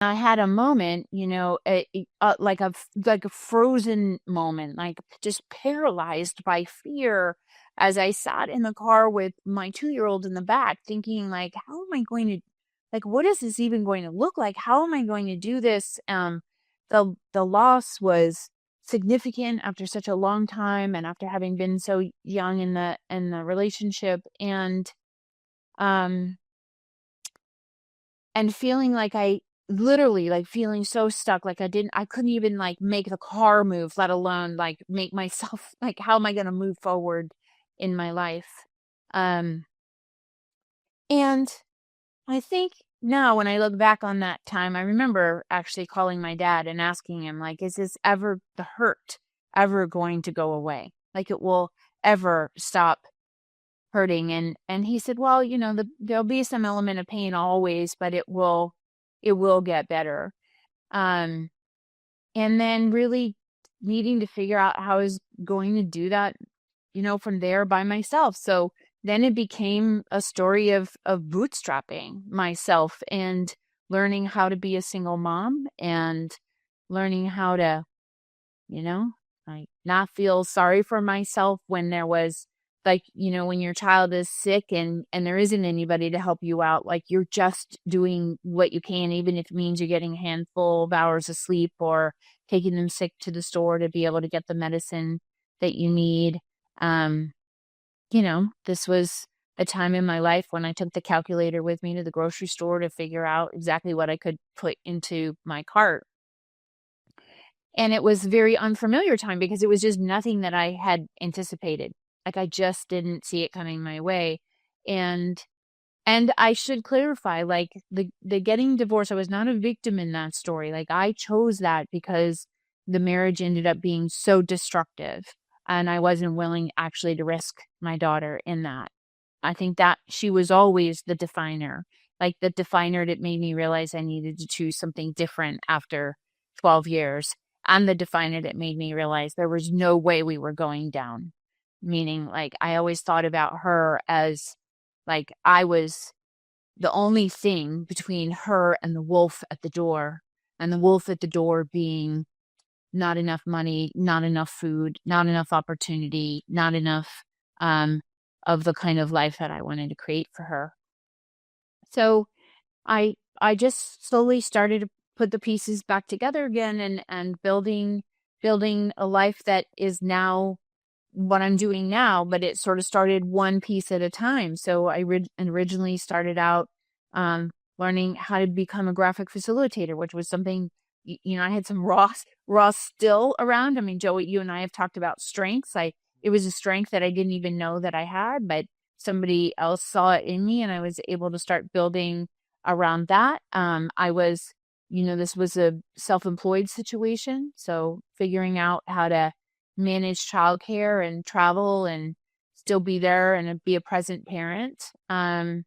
I had a moment, like a frozen moment, like just paralyzed by fear as I sat in the car with my 2-year-old in the back, thinking like, how am I going to, like, what is this even going to look like? How am I going to do this? The loss was significant after such a long time, and after having been so young in the relationship, um and feeling like I literally, like, feeling so stuck, like I couldn't even, like, make the car move, let alone, like, make myself like, how am I gonna move forward in my life? Um, and I think now when I look back on that time, I remember actually calling my dad and asking him, like, "Is this ever the hurt ever going to go away? Like, it will ever stop hurting?" And he said, "Well, there'll be some element of pain always, but it will get better." Um, and then really needing to figure out how I was going to do that, from there by myself. So then it became a story of bootstrapping myself and learning how to be a single mom and learning how to, you know, like not feel sorry for myself when there was, like, when your child is sick and there isn't anybody to help you out, like you're just doing what you can, even if it means you're getting a handful of hours of sleep or taking them sick to the store to be able to get the medicine that you need. Um, this was a time in my life when I took the calculator with me to the grocery store to figure out exactly what I could put into my cart. And it was very unfamiliar time because it was just nothing that I had anticipated. Like, I just didn't see it coming my way. And and I should clarify, like, the getting divorced, I was not a victim in that story. Like, I chose that because the marriage ended up being so destructive, and I wasn't willing actually to risk my daughter in that. I think that she was always the definer, like the definer that made me realize I needed to choose something different after 12 years, and the definer that made me realize there was no way we were going down. Meaning, like, I always thought about her as like I was the only thing between her and the wolf at the door, and the wolf at the door being not enough money, not enough food, not enough opportunity, not enough um, of the kind of life that I wanted to create for her. So I just slowly started to put the pieces back together again and building a life that is now what I'm doing now, but it sort of started one piece at a time. So I originally started out learning how to become a graphic facilitator, which was something, I had some raw skill around. I mean, Joey, you and I have talked about strengths. It was a strength that I didn't even know that I had, but somebody else saw it in me and I was able to start building around that. I was, this was a self-employed situation. So figuring out how to manage childcare and travel and still be there and be a present parent. And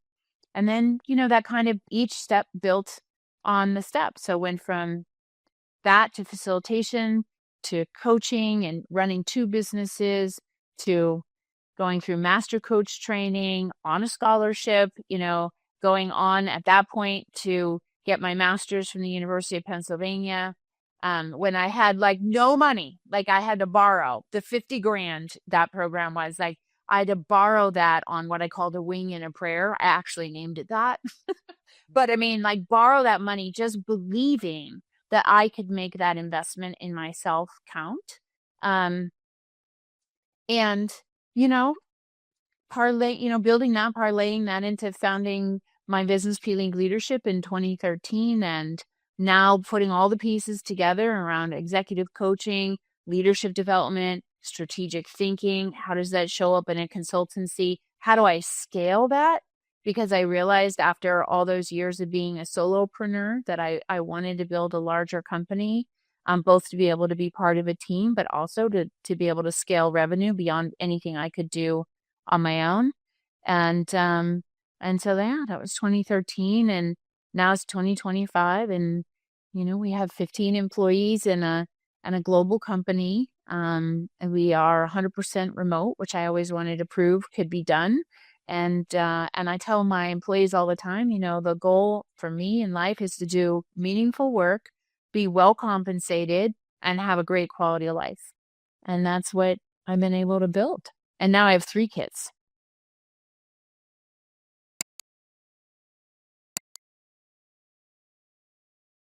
then, that kind of each step built on the step. So went from that to facilitation to coaching and running 2 businesses to going through master coach training on a scholarship, going on at that point to get my master's from the University of Pennsylvania. When I had like no money, like I had to borrow the 50 grand that program was like, I had to borrow that on what I called a wing and a prayer. I actually named it that. But I mean, like, borrow that money just believing that I could make that investment in myself count. Um, and, you know, building that, parlaying that into founding my business, Peeling Leadership, in 2013, and now putting all the pieces together around executive coaching, leadership development, strategic thinking. How does that show up in a consultancy? How do I scale that? Because I realized after all those years of being a solopreneur that I wanted to build a larger company, both to be able to be part of a team, but also to be able to scale revenue beyond anything I could do on my own. And so yeah, that was 2013, and now it's 2025, and we have 15 employees in a global company. And we are 100% remote, which I always wanted to prove could be done. And I tell my employees all the time, the goal for me in life is to do meaningful work, be well compensated, and have a great quality of life. And that's what I've been able to build. And now I have 3 kids.